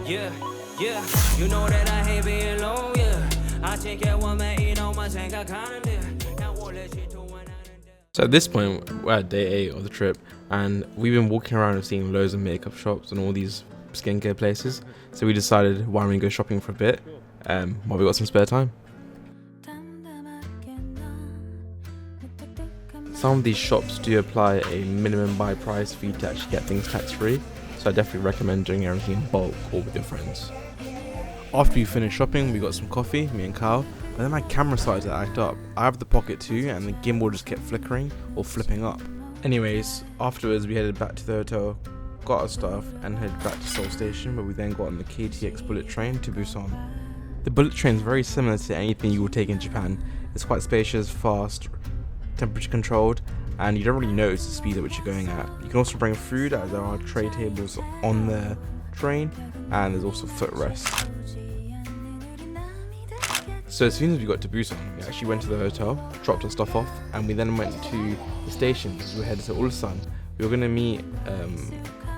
Yeah, yeah, you know that I hate being alone, yeah. I take it one man, you know my tank, I kinda did. Now we'll let you to one. So at this point, we're at day 8 of the trip, and we've been walking around and seeing loads of makeup shops and all these skincare places. So we decided, why don't we go shopping for a bit, while we got some spare time. Some of these shops do apply a minimum buy price fee to actually get things tax free, so I definitely recommend doing everything in bulk or with your friends. After we finished shopping, we got some coffee, me and Kyle, and then my camera started to act up. I have the Pocket 2 and the gimbal just kept flickering or flipping up. Anyways, afterwards we headed back to the hotel, got our stuff and headed back to Seoul Station, where we then got on the KTX bullet train to Busan. The bullet train is very similar to anything you would take in Japan. It's quite spacious, fast, temperature controlled, and you don't really notice the speed at which you're going at. You can also bring food, as there are tray tables on the train, and there's also footrest. So as soon as we got to Busan, we actually went to the hotel, dropped our stuff off, and we then went to the station because we were headed to Ulsan. We were going to meet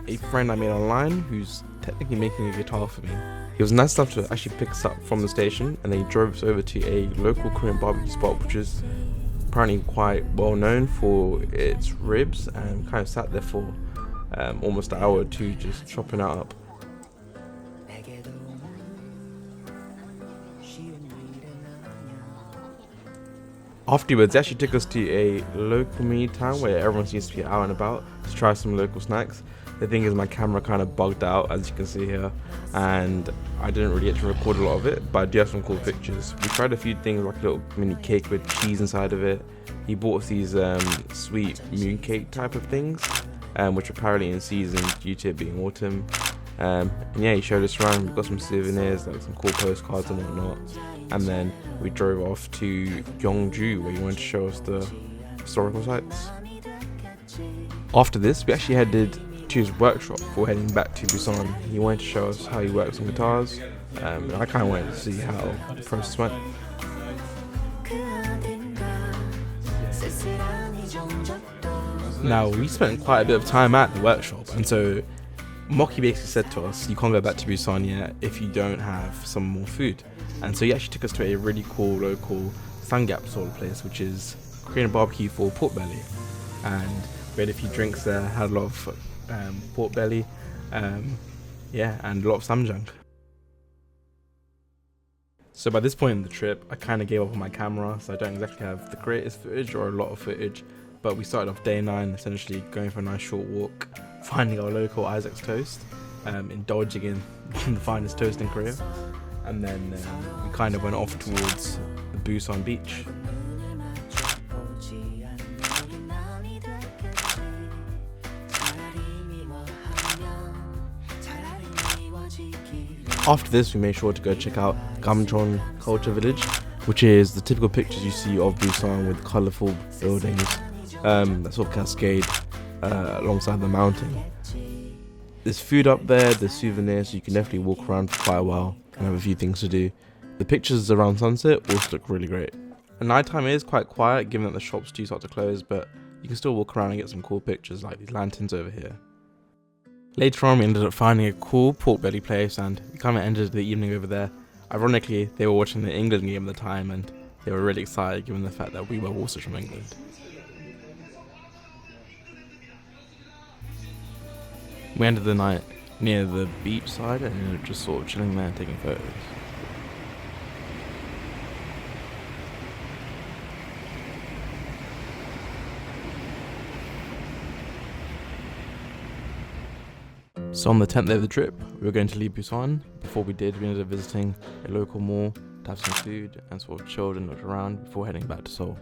a friend I made online who's technically making a guitar for me. He was nice enough to actually pick us up from the station, and then he drove us over to a local Korean barbecue spot, which is apparently quite well known for its ribs, and kind of sat there for almost an hour or two just chopping it up. Afterwards, they actually took us to a local mini town where everyone seems to be out and about to try some local snacks. The thing is, my camera kind of bugged out, as you can see here, and I didn't really get to record a lot of it, but I do have some cool pictures. We tried a few things, like a little mini cake with cheese inside of it. He bought us these sweet moon cake type of things, which are apparently in season due to it being autumn. And yeah, he showed us around. We got some souvenirs, like some cool postcards and whatnot. And then we drove off to Gyeong-Ju, where he wanted to show us the historical sites. After this, we actually headed to his workshop before heading back to Busan. He wanted to show us how he works on guitars. And I kind of wanted to see how the process went. Now, we spent quite a bit of time at the workshop, and so Moki basically said to us, you can't go back to Busan yet if you don't have some more food. And so he actually took us to a really cool local samgyeop sort of place, which is Korean barbecue for pork belly. And we had a few drinks there, had a lot of pork belly, and a lot of samjang. So by this point in the trip, I kind of gave up on my camera, so I don't exactly have the greatest footage or a lot of footage. But we started off day 9, essentially going for a nice short walk, finding our local Isaac's toast, indulging in the finest toast in Korea. And then we kind of went off towards the Busan Beach. After this, we made sure to go check out Gamcheon Village, which is the typical pictures you see of Busan with colourful buildings that sort of cascade alongside the mountain. There's food up there, there's souvenirs, so you can definitely walk around for quite a while and have a few things to do. The pictures around sunset also look really great. At nighttime it is quite quiet, given that the shops do start to close, but you can still walk around and get some cool pictures, like these lanterns over here. Later on, we ended up finding a cool pork belly place, and we kind of ended the evening over there. Ironically, they were watching the England game at the time, and they were really excited given the fact that we were also from England. We ended the night near the beach side and just sort of chilling there, taking photos. So on the 10th day of the trip, we were going to leave Busan. Before we did, we ended up visiting a local mall to have some food and sort of chilled and looked around before heading back to Seoul.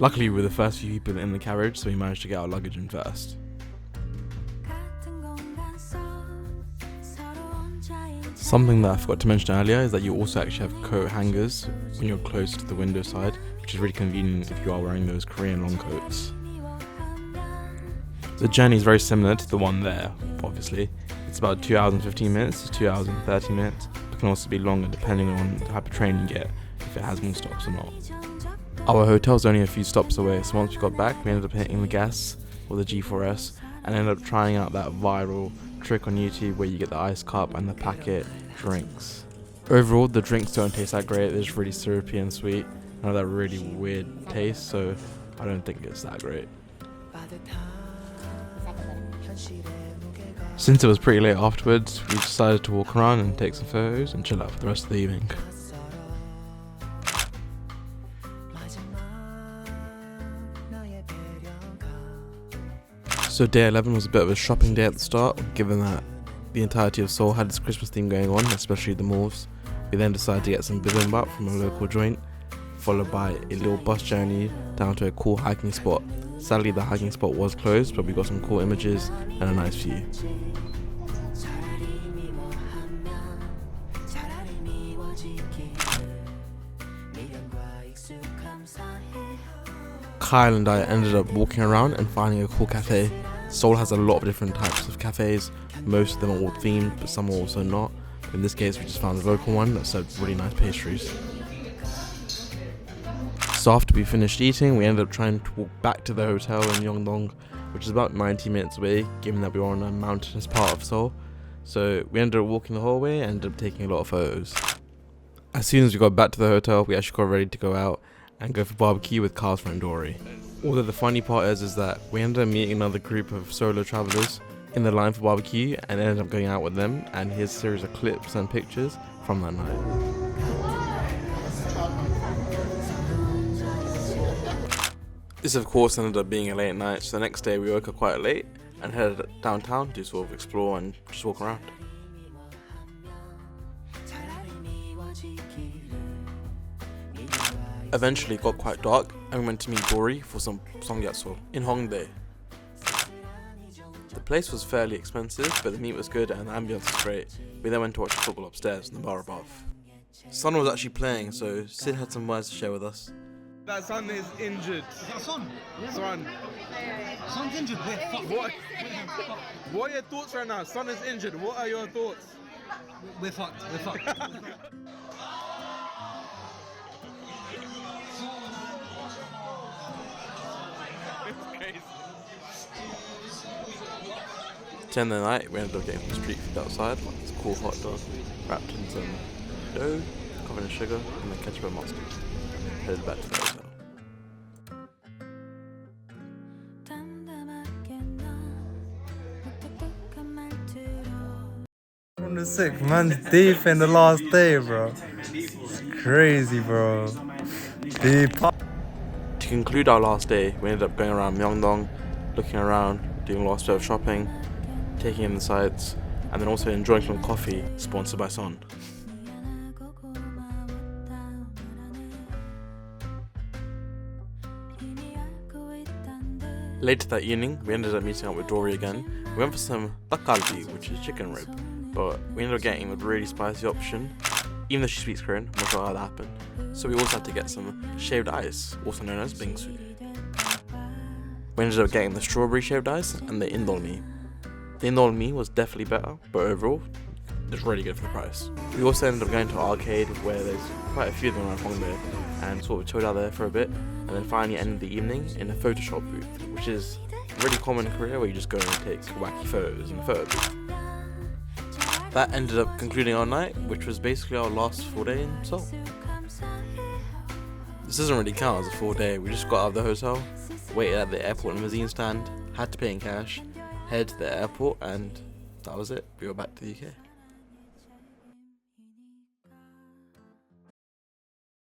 Luckily, we were the first few people in the carriage, so we managed to get our luggage in first. Something that I forgot to mention earlier is that you also actually have coat hangers when you're close to the window side, which is really convenient if you are wearing those Korean long coats. The journey is very similar to the one there, obviously. It's about 2 hours and 15 minutes to 2 hours and 30 minutes, but can also be longer depending on the type of train you get, if it has more stops or not. Our hotel's only a few stops away, so once we got back, we ended up hitting the gas, or the G4S, and ended up trying out that viral trick on YouTube where you get the ice cup and the packet drinks. Overall, the drinks don't taste that great. They're just really syrupy and sweet, and have that really weird taste, so I don't think it's that great. Since it was pretty late afterwards, we decided to walk around and take some photos and chill out for the rest of the evening. So day 11 was a bit of a shopping day at the start, given that the entirety of Seoul had its Christmas theme going on, especially the malls. We then decided to get some bibimbap from a local joint, followed by a little bus journey down to a cool hiking spot. Sadly, the hiking spot was closed, but we got some cool images and a nice view. Kyle and I ended up walking around and finding a cool cafe. Seoul has a lot of different types of cafes. Most of them are all themed, but some are also not. In this case, we just found a local one that served really nice pastries. So after we finished eating, we ended up trying to walk back to the hotel in Yeongdong, which is about 90 minutes away, given that we were on a mountainous part of Seoul. So we ended up walking the whole way and ended up taking a lot of photos. As soon as we got back to the hotel, we actually got ready to go out and go for barbecue with Carl's friend Dory. Although the funny part is that we ended up meeting another group of solo travelers in the line for barbecue and ended up going out with them, and here's a series of clips and pictures from that night. This of course ended up being a late night, so the next day we woke up quite late and headed downtown to sort of explore and just walk around. Eventually it got quite dark and we went to meet Dory for some samgyeopsal in Hongdae. The place was fairly expensive, but the meat was good and the ambience was great. We then went to watch football upstairs in the bar above. Son was actually playing, so Sid had some words to share with us. That Son is injured. Is that Son? Son. Son's injured. What are your thoughts right now? Son is injured. What are your thoughts? We're fucked. We're fucked. It's crazy. 10 at night, we ended up getting some street food outside, like this cool hot dog wrapped in some dough, covered in sugar, and then ketchup and mustard. Headed back to the hotel. From the 6th, man's deep in the last day, bro. It's crazy, bro. Deep. To conclude our last day, we ended up going around Myeongdong, looking around, doing a last bit of shopping, taking in the sights, and then also enjoying some coffee sponsored by Son. Later that evening, we ended up meeting up with Dory again. We went for some Dak Galbi, which is chicken rib, but we ended up getting a really spicy option. Even though she speaks Korean, I'm not sure how that happened. So we also had to get some shaved ice, also known as Bingsu. We ended up getting the strawberry shaved ice and the indolmi. The indolmi was definitely better, but overall, it's really good for the price. We also ended up going to an arcade where there's quite a few of them around Hongdae, and sort of chilled out there for a bit, and then finally ended the evening in a Photoshop booth, which is really common in Korea where you just go and take wacky photos in a photo booth. That ended up concluding our night, which was basically our last full day in Seoul. This doesn't really count as a full day. We just got out of the hotel, waited at the airport limousine stand, had to pay in cash, head to the airport, and that was it. We were back to the UK.